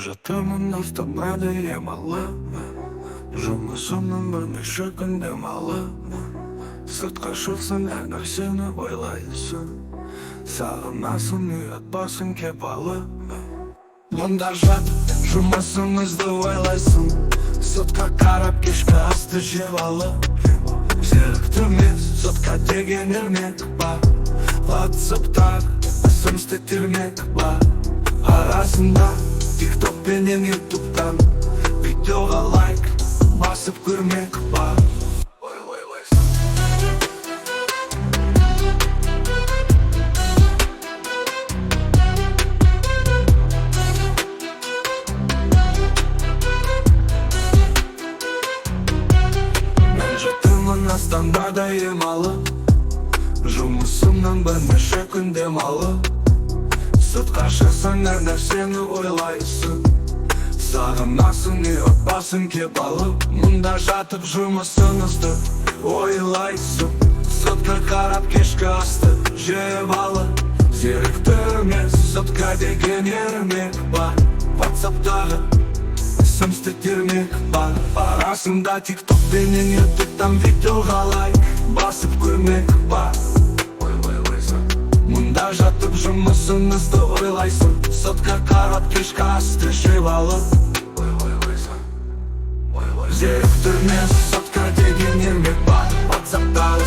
жатырмын автомады емалы жұмысымның бірнеше күнде малы сыртқа шықсаң әр нәрсені ойлайсың сағынасың ұят басың кепалы мұнда жат жұмысыңызды ойлайсың сотқа қарап кешкі асты жеп алып серікті емес сотқа деген ермек бар ватсаптар смс термек бар арасында тикток пенен ютубтан видеоға лайк басып көрмек бар. Мен жатырмын астанада емалы жұмысымнан бірнеше күн демалы сыртқа шықсаң әр нәрсені ойлайсың сағынасың ұят басың кеп алып мұнда жатып жұмысыңызды ойлайсың сотқа қарап кешкі асты жеп алып серікті емес сотқа деген ермек бар ватсаптағы смс термек бар арасында тикток пенен ютубтан видеоға лайк басып көрмек бар. Мұнда жатып жұмысыңызды ойлайсың сотқа қарап кешкі асты жеп алып серікті емес сотқа деген ермек бар ватсаптағы